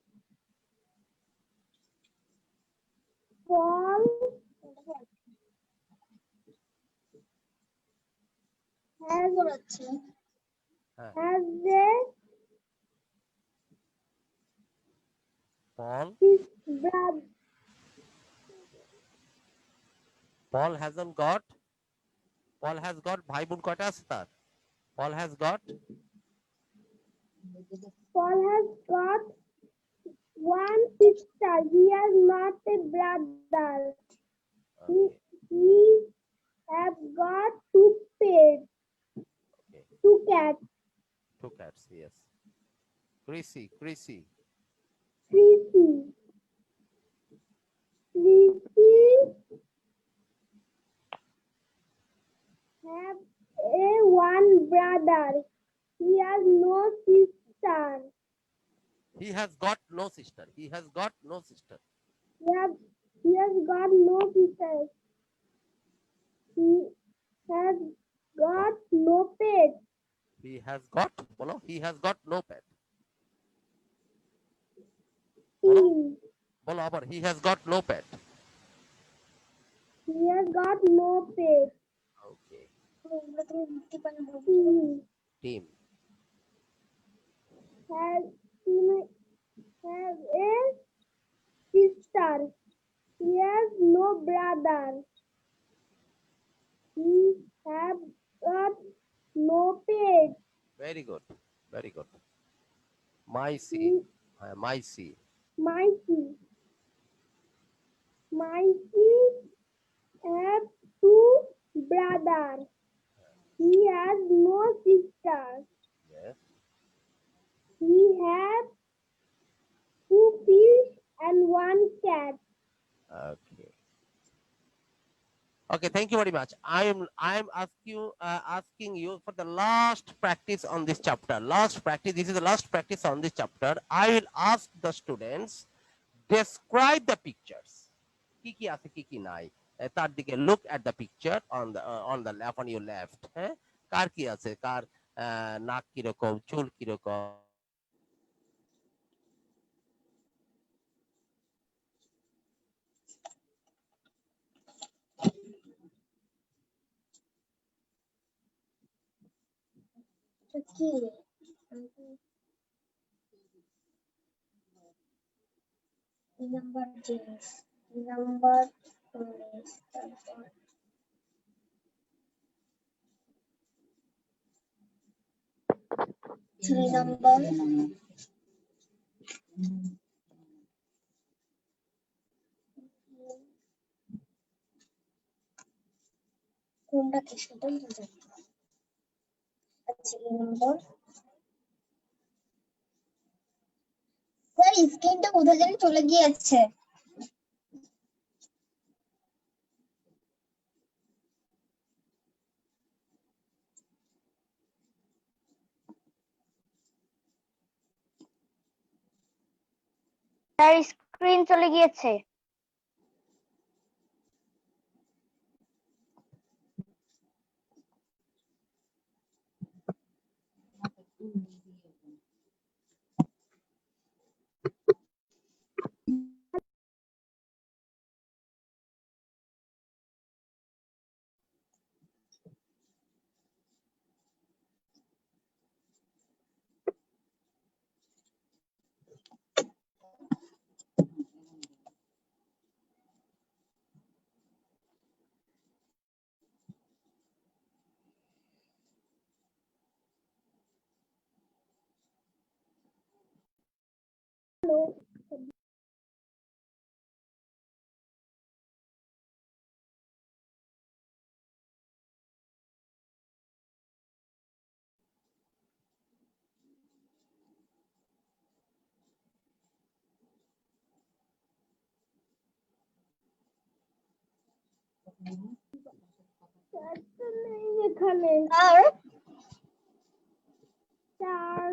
Paul Huh. has a Paul brother. Paul hasn't got. Paul has got ভাই বোন কয়টা আছে তার? Paul has got Paul has got one sister. He has not a brother. He, okay, he has got two pets, okay. two cats. Two cats, yes. Chrissy. Chrissy. Chrissy have a one brother. He has no sister. He has got no sister. He has got no sister. He has got no sister. He has got no pet. He has got, bolo, he has got no pet. Bolo, Team. bolo abar, he has got no pet. He has got no pet. Okay. Team. Team. Has a sister. He has no brother. He has got no pet. Very good. Very good. Mysi. Mysi. Mikey. Mikey has two brothers. He has no sister. Yes. He has two fish and one cat. Okay. Okay, thank you very much. I am asking you for the last practice on this chapter. Last practice. This is the last practice on this chapter. I will ask the students describe the pictures. Kiki ase kiki nai. তার দিকে look at the picture on the left, on your left. হ্যাঁ কার কি আছে কার নাক কিরকম চুল কিরকম sir স্ক্রিনটা কোথায় জানি চলে গিয়েছে। তার স্ক্রিন চলে গিয়েছে। এখানে আর চার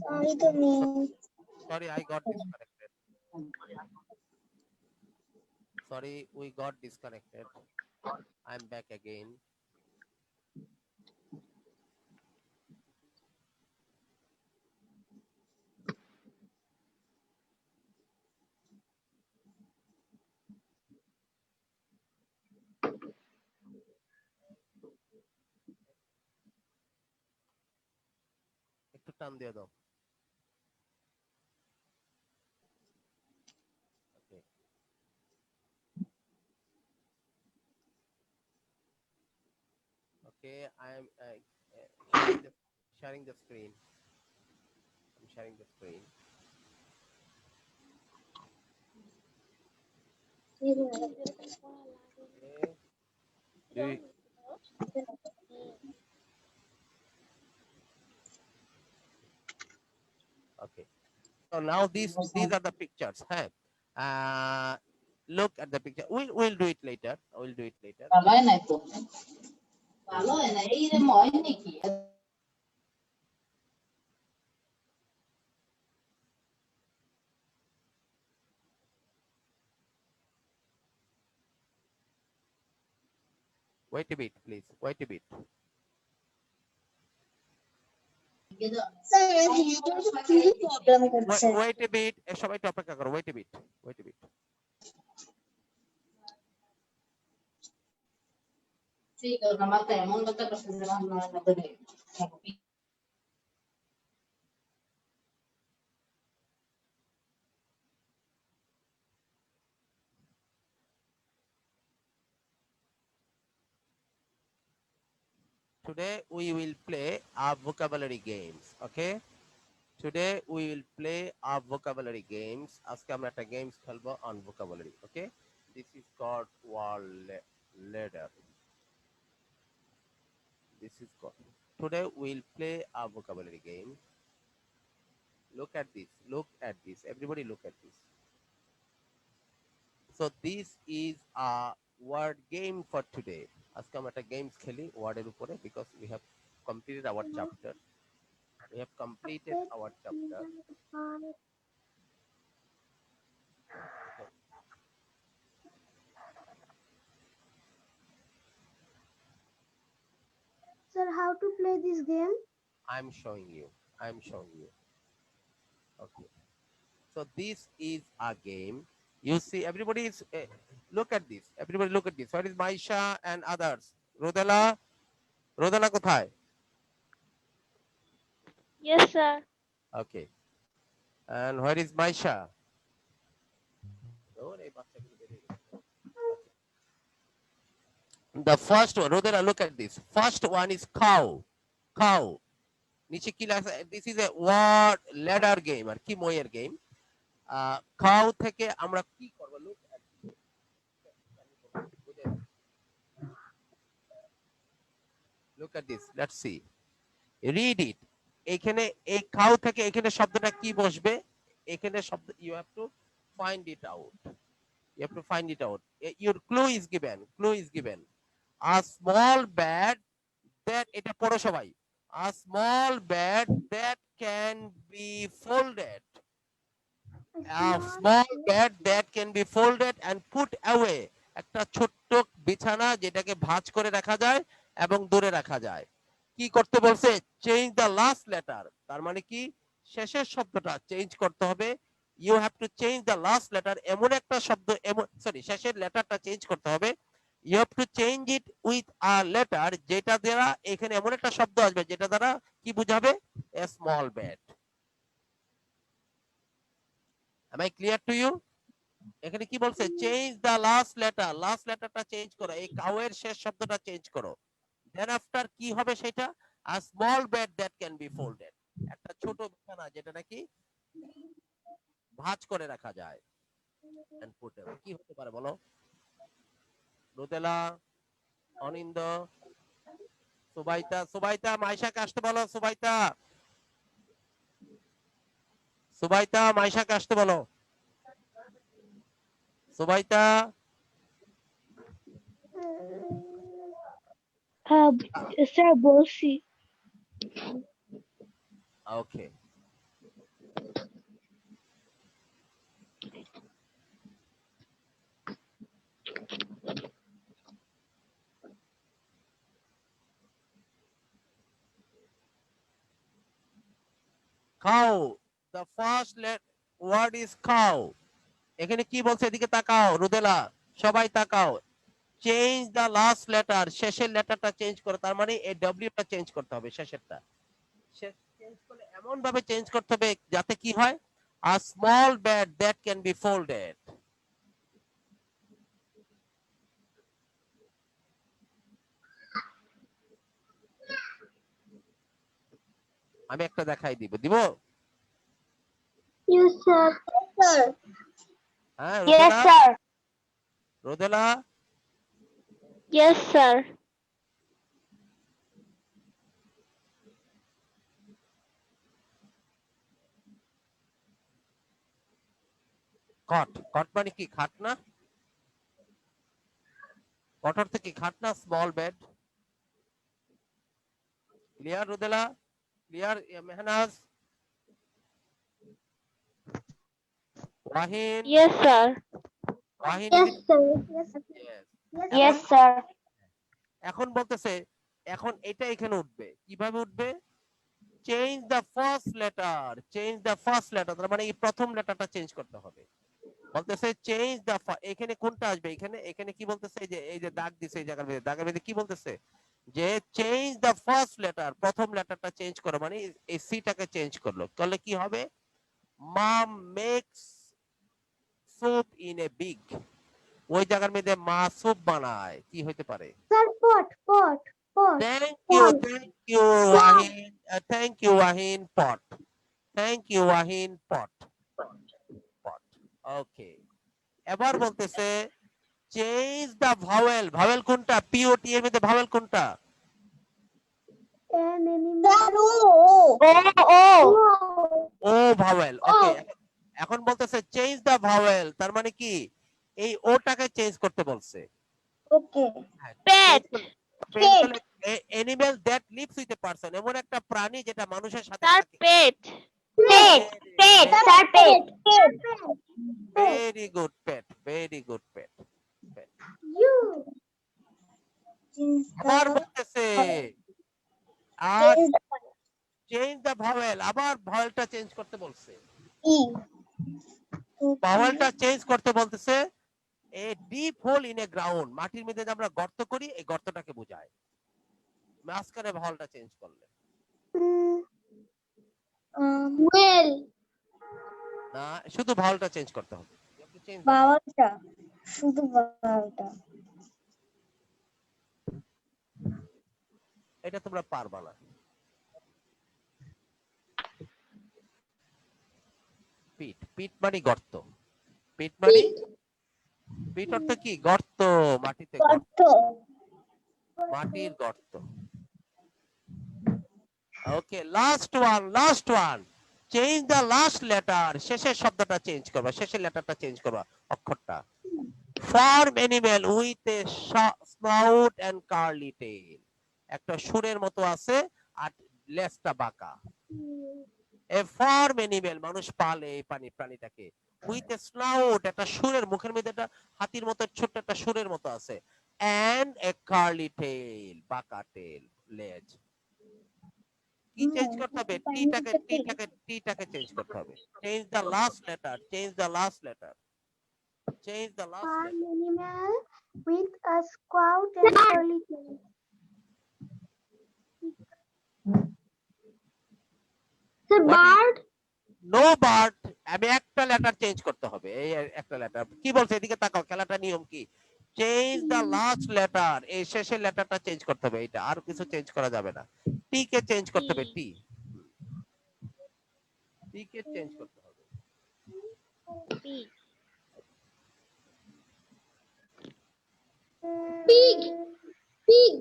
সরি তুমি Sorry, I got disconnected. Sorry, we got disconnected. I'm back again. একটু টান দিয়ে দাও। Okay. Okay, I am sharing the screen. I'm sharing the screen. Okay. Do you, okay. So now these are the pictures. Huh? Look at the picture. We'll do it later. We'll do it later. ভালোই নাই তো ভালো হয় না এই রে ময় নাকি Wait a bit, please. Wait a bit. Sir নেটওয়ার্কে কি প্রবলেম করছে Wait a bit. সবাই একটু অপেক্ষা করো। Wait a bit. Wait a bit. ঠিক আছে মাথা এমন কথা করছে যে আমরা না করে Today we will play our vocabulary games. Okay. Today we will play our vocabulary games. আজকে আমরা একটা games খেলবো on vocabulary. Okay. This is called word ladder. This is called. Today we'll play our vocabulary game. Look at this. Look at this. Everybody look at this. So this is a word game for today. আজকে আমরা একটা games খেলি ওয়ার্ডের উপরে because we have completed our chapter. We have completed our chapter. Sir, how to play this game? I'm showing you. I'm showing you. Okay. So this is a game. You see, everybody is. Look at this. Everybody look at this. Where is Maisha and others? Rodela. Rodela কোথায়? Yes, sir. Okay. And where is Maisha? The first one, Rodela, look at this. First one is cow. Cow. নিচে কি লেখা? This is a word ladder game আর কি ময়ের game. Cow থেকে আমরা কি করব? Look at this. Look at this. Let's see. Read it. এখানে এই cow থেকে এখানে শব্দটা কি বসবে? এখানে শব্দ you have to find it out. You have to find it out. Your clue is given. Clue is given. A small bat that এটা পড়ো সবাই. A small bat that can be folded. A small bed that can be folded and put away. একটা ছোট্ট বিছানা যেটাকে ভাঁজ করে রাখা যায় এবং দূরে রাখা যায়। কি করতে বলছে? Change the last letter. তার মানে কি শেষের শব্দটা চেঞ্জ করতে হবে। You have to change the last letter. এমন একটা শব্দ সরি শেষের লেটারটা চেঞ্জ করতে হবে। You have to change it with a letter যেটা দ্বারা এখানে এমন একটা শব্দ আসবে যেটা দ্বারা কি বোঝাবে? A small bat. Am I clear to you? এখানে কি বলছে? Change the last letter. Last লেটারটা চেঞ্জ করো। এই কাউ এর শেষ শব্দটা চেঞ্জ করো। দেন আফটার কি হবে সেটা? A small bed that can be folded. একটা ছোট বিছানা যেটা নাকি ভাঁজ করে রাখা যায়। And put away। কি হতে পারে বলো? রোদেলা, অনিন্দ, সুবাইতা, সুবাইতা মাইশাকে আসতে বলো। সুবাইতা, সুবাইতা মাইশাকে আসতে বলো। সুবাইতা স্যার বলছি। ওকে। cow, the first word is cow. এখানে কি বলছে এদিকে তাকাও রুদেলা, সবাই তাকাও। চেঞ্জ দ্য লাস্ট লেটার, শেষের লেটারটা চেঞ্জ করো, তার মানে এই ডব্লিউটা চেঞ্জ করতে হবে, শেষেরটা চেঞ্জ করলে এমন ভাবে চেঞ্জ করতে হবে যাতে কি হয়, a small bed that can be folded. আমি একটা দেখাই দিব, দিব? Yes, sir. Sir. হ্যাঁ Yes, রুদেলা, sir. রুদেলা Yes, sir. কট, কট মানে কি খাট না? কট অর্থ কি খাট না? Small bed. Clear Rudela? Clear Mehnaz? Wahin? Yes, sir. Wahin Yes, sir. Yes, sir. Yes. Yes, sir. এখন বলতেছে এখন এটা এখানে উঠবে, কিভাবে উঠবে? Change the first letter, change the first letter, তার মানে এই প্রথম লেটারটা চেঞ্জ করতে হবে। বলতেছে চেঞ্জ দ্য, এখানে কোনটা আসবে? এখানে এখানে কি বলতেছে? এই যে দাগ দিছে এই জায়গার মধ্যে, দাগের মধ্যে কি বলতেছে? যে চেঞ্জ দ্য ফার্স্ট লেটার, প্রথম লেটারটা চেঞ্জ করো, মানে এই সিটাকে চেঞ্জ করলো, করলে কি হবে? Mom makes soup in a big, ওই জায়গার মধ্যে মা স্যুপ বানায়, কি হইতে পারে? Sir, pot, pot, pot. Thank Pot. you, Wahin. Thank you, Wahin. Pot. Thank you, Wahin. Pot. Pot. Okay. এবার বলতেছে চেঞ্জ দ্য ভাওয়েল, ভাওয়েল কোনটা? পিওটি এর মধ্যে ভাওয়েল কোনটা? An animal. Sir. Oh. O vowel. Okay, এখন বলতেছে চেঞ্জ দ্য ভাওয়েল, তার মানে কি এই ওটাকে চেঞ্জ করতে বলছে। Okay. Pet. Animal that lives with a person, এমন একটা প্রাণী যেটা মানুষের সাথে Sir, থাকে। pet. Pet. Pet. Sir, pet. Very good pet, very good pet. You. আবার বলতেছে আর চেঞ্জ দ্য ভাওয়েল, আবার ভাওয়েলটা চেঞ্জ করতে বলছে। E. ভাওয়েলটা চেঞ্জ করতে বলতেছে a deep hole in a ground, মাটির মধ্যে যে আমরা গর্ত করি এই গর্তটাকে বোঝায়। মাঝখানে ভাওয়েলটা চেঞ্জ করলে Well. না, শুধু ভাওয়েলটা চেঞ্জ করতে হবে। বাবাটা শুধু বাবাটা। এটা তোমরা পারবা না। পিট, পিট মানে গর্ত, পিট মানে পিট অর্থ কি? গর্ত, মাটিতে গর্ত, মাটির গর্ত। Okay, last one, last one. Change the last letter, শেষের শব্দটা চেঞ্জ করবা, শেষের লেটারটা চেঞ্জ করবা, অক্ষরটা। Farm animal with a snout and curly tail, একটা সুরের মতো আছে আর লেজটা বাঁকা। এ ফার্ম অ্যানিমেল, মানুষ পালে এই প্রাণীটাকে। উইথ এ স্নাউট, একটা সুরের, মুখের মধ্যে একটা হাতির মতো ছোট্ট একটা সুরের মতো আছে। এন্ড এ কার্লি টেইল, বাঁকা টেইল, লেজ। কি চেঞ্জ করতে হবে? টিটাকে চেঞ্জ করতে হবে। Change the last letter, change the last letter, change the last Farm letter. animal with a scout and curly tail. The bird. No bird, আমি একটা লেটার চেঞ্জ করতে হবে, এই একটা লেটার। কি বলছে এদিকে তাকাও, খেলাটা নিয়ম কি? চেঞ্জ দ্য লাস্ট লেটার, এই শেষের লেটারটা চেঞ্জ করতে হবে, এটা আর কিছু চেঞ্জ করা যাবে না। টি কে চেঞ্জ করতে হবে, টি কে চেঞ্জ করতে হবে। Pig. Pig.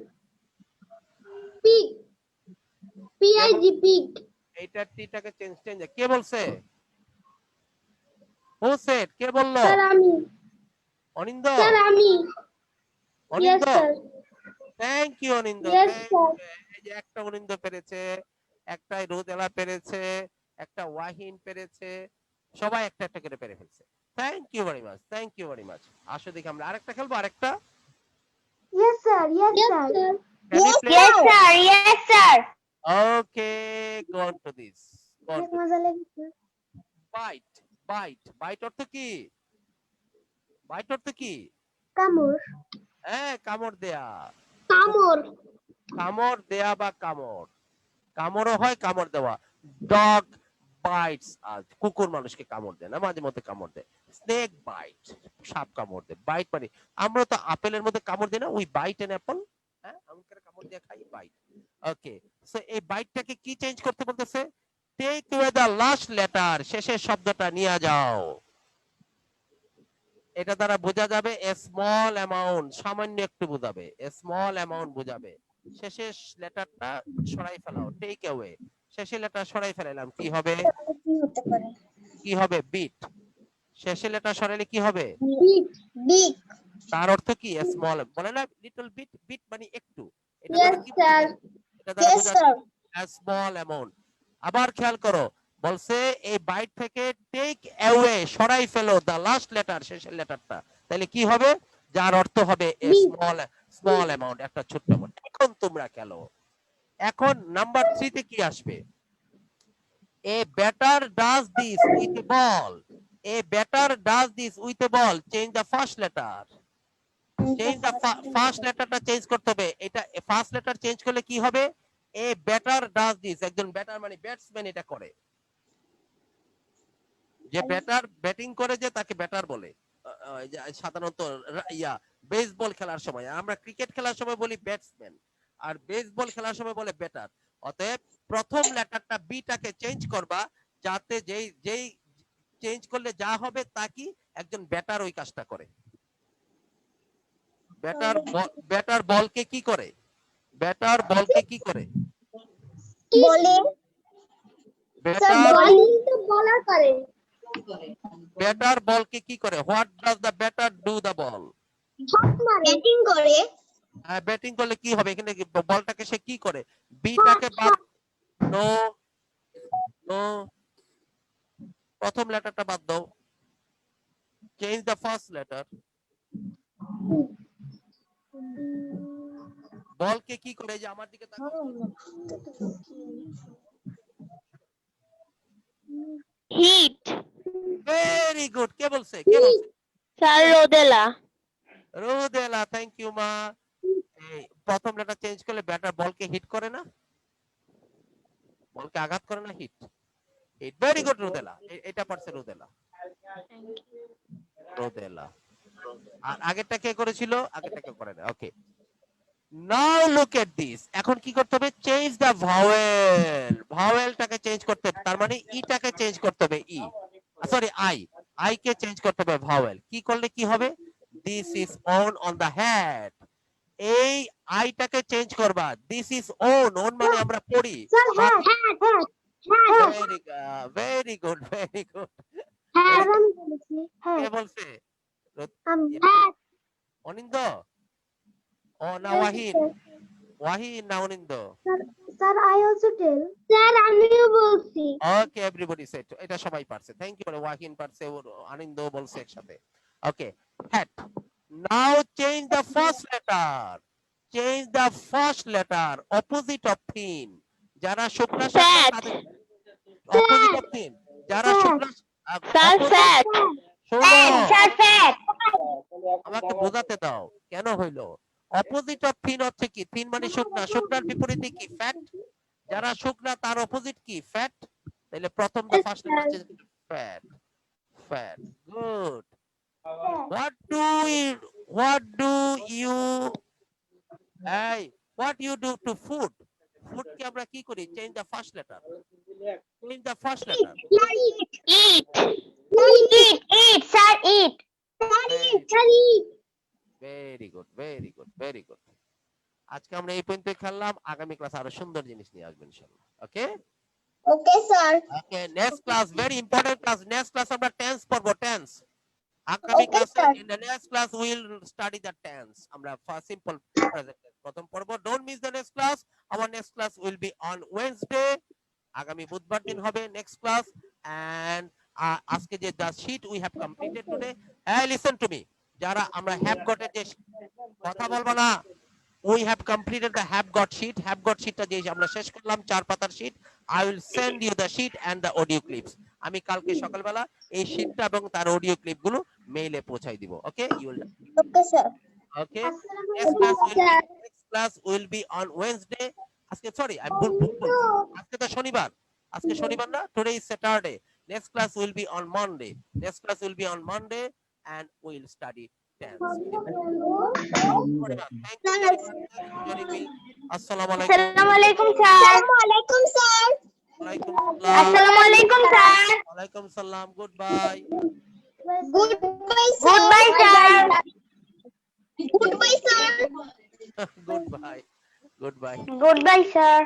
Pig. P-I-G, pig. এইটা টিটাকে চেঞ্জ, কে বলছে? হু সেড, কে বললো? স্যার আমি। অনিন্দ, স্যার আমি। Yes Anindo, sir. Thank you Anindo, yes sir. এই যে একটা অনিন্দ পেরেছে, একটা রোদেলা পেরেছে, একটা ওয়াহিন পেরেছে, সবাই একটা একটা করে পেরে ফেলছে। Thank you very much, thank you very much. আসো দেখি আমরা আরেকটা খেলবো, আরেকটা। Yes sir. Yes Yes, sir. sir. Can we play? Yes, sir. Yes, sir. Okay, go on to this. Go on অনেক to this. মজা লেগেছে। Bite, bite, bite অর্থ কি? Bite অর্থ কি? কামড়। হ্যাঁ, কামড় দেয়া। কামড়। কামড় দেয়া বা কামড়, কামড়ও হয়, কামড় দেওয়া। ডগ বাইটস আস, কুকুর মানুষকে কামড় দেয় না, মাঝে মধ্যে কামড় দেয়। স্নেক বাইট, সাপ কামড় দেয়। বাইট মানে আমরা তো আপেলের মধ্যে কামড় দিই না, উই বাইট এন অ্যাপল। হ্যাঁ, আমরা কামড় দিয়ে খাই, বাইট। ওকে, সো এই বাইটটাকে কি চেঞ্জ করতে বলতেছে? Take away the last letter, শেষের শব্দটা নিয়ে যাও। এটা দ্বারা বোঝা যাবে এ স্মল অ্যামাউন্ট, সামান্য একটু বোঝাবে, এ স্মল অ্যামাউন্ট বোঝাবে। শেষের লেটারটা সরাই ফেলাও, টেক অ্যাওয়ে। শেষের লেটার সরাই ফেলাইলাম, কি হবে? কি হতে পারে? কি হবে? বিট। শেষের লেটার সরাইলে কি হবে? Big, big. তার অর্থ কি? স্মল, বলে না লিটল বিট, বিট মানে একটু। এটা দ্বারা ইয়েস কি স্যার। বোঝাবে? এটা দ্বারা Yes, বোঝা sir. Small amount. আবার খেয়াল করো, বলছে এই বাইট থেকে টেক অ্যাওয়ে, সরাই ফেলো দা লাস্ট লেটার, শেষের লেটারটা। তাহলে কি হবে? যার অর্থ হবে এ স্মল, স্মল অ্যামাউন্ট, একটা ছোট্ট অ্যামাউন্ট। এখন তোমরা খেলো। এখন নাম্বার 3 তে কি আসবে? A batter does this with a ball. A batter does this with a ball, change the first letter. Change the first লেটারটা চেঞ্জ করতে হবে। এটা ফার্স্ট লেটার চেঞ্জ করলে কি হবে? এ ব্যাটার ডাজ দিস, একজন ব্যাটার মানে ব্যাটসম্যান এটা করে। যে ব্যাটার ব্যাটিং করে, যে তাকে ব্যাটার বলে। সাধারণত ইয়া বেসবল খেলার সময়, আমরা ক্রিকেট খেলার সময় বলি ব্যাটসম্যান, আর বেসবল খেলার সময় বলে ব্যাটার। অতএব প্রথম লেটারটা বিটাকে চেঞ্জ করবা, যাতে যেই যেই চেঞ্জ করলে যা হবে তা কি, একজন ব্যাটার ওই কাজটা করে। ব্যাটার ব্যাটার বলকে কি করে? ব্যাটার বলকে কি করে? Bowling. Sir, batter bowling. তো বলার পারে। ব্যাটার বলকে কি করে? What does the batter do the ball? Shot মারে। Batting করে। ব্যাটিং করলে কি হবে? এখানে বলটাকে সে কি করে? বিটাকে বাদ, নো নো, প্রথম লেটারটা বাদ দাও, চেঞ্জ দ্য ফার্স্ট লেটার। বলকে কি করে? যে আমার দিকে তাকাও, Heat. Very good. কে বলছে? কে বলছে? Sir Rodela. Rodela, thank you মা। এই প্রথম লেটার চেঞ্জ করলে ব্যাটার বলকে হিট করে না? বলকে আঘাত করে না? Hit, hit. Very good Rodela, এটা পারছে রোদেলা। রোদেলা। আর আগেরটা কে করেছিল? আগেরটা কে করে না। Okay, now look at this. এখন কি করতে হবে? Change the vowel. ভাওয়েলটাকে চেঞ্জ করতে হবে, তার মানে ইটাকে চেঞ্জ করতে হবে। ই, সরি আই, আই কে চেঞ্জ করতে হবে ভাওয়েল। কি করলে কি হবে? This is on on the head. এই আইটাকে চেঞ্জ করবা, দিস ইজ অন। অন মানে আমরা পড়ি। Sir hat. Hat. Hat. Very good, very good. হ্যাঁ আমি বলেছি। কে হ্যাট। বলছে? আমি। হ্যাট। অনিন্দ? ও না ওয়াহিন? ওয়াহিন না Anindo? Sir, sir I also tell. Sir আমিও বলছি। ওকে, এভরিবডি সেট, এটা সবাই পারছে। Thank you. ওয়াহিন পারছে, আনন্দ বলছে একসাথে। Okay, hat. Now change the first letter. Change the first letter, opposite of thin. যারা শুকনা শাক তাদের অপোজিট অফ থিন, যারা শুকনা Sir fat. শোনো, Sir fat. আমাকে বোঝাতে দাও, কেন হইলো? অপোজিট অফ থিন হচ্ছে কি? থিন মানে শুকনা, শুকনার বিপরীতে কি? ফ্যাট। যারা শুকনা তার অপোজিট কি? ফ্যাট। তাহলে প্রথম the first letter change, fat, fat. Good. what do you এই what you do to food? Food কে আমরা কি করি? Change the first letter, change the first letter. Eat. Eat. Sir eat. Very good, very good, very good. আজকে আমরা এই পর্যন্ত খেললাম, আগামী ক্লাস আরো সুন্দর জিনিস নিয়ে আসবেন ইনশাআল্লাহ। ওকে। Okay, sir. Okay, next class, very important class. Next class আমরা tense পড়বো, tense. আগামী Okay, ক্লাসে sir. in the next class we will study the tense. আমরা simple present tense প্রথম পড়বো. Don't miss the next class. Our next class will be on Wednesday. আগামী বুধবার দিন হবে next class, and আজকে যে the sheet we have completed today. Hey, listen to me. যারা আমরা have got এর যে কথা বলবো না, we have completed the have got sheet. Have got sheetটা যে আমরা শেষ করলাম 4 পাতার sheet. I will send you the sheet and the audio clips. আমি কালকে সকালবেলা এই শীটটা এবং তার অডিও ক্লিপ গুলো মেইলে পৌঁছাই দিব। Okay, you will, Okay, sir. Okay. Okay, sir. Next class will be on Wednesday. আজকে সরি, আমি ভুল বলছি, আজকে তো শনিবার, আজকে শনিবার না, today is Saturday. Next class will be on Monday. Next class will be on Monday and we will study tense. Thank you very much for joining me. Assalamu alaikum. Assalamu alaikum, sir. Assalamualaikum, sir. Walaikum salam. Assalamu alaikum, sir. Walaikum salam. Goodbye. Goodbye, sir. Goodbye, sir. Goodbye, sir. Goodbye. Goodbye. Goodbye, sir.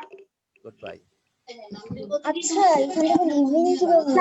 Goodbye. আচ্ছা এখানে evening কিভাবে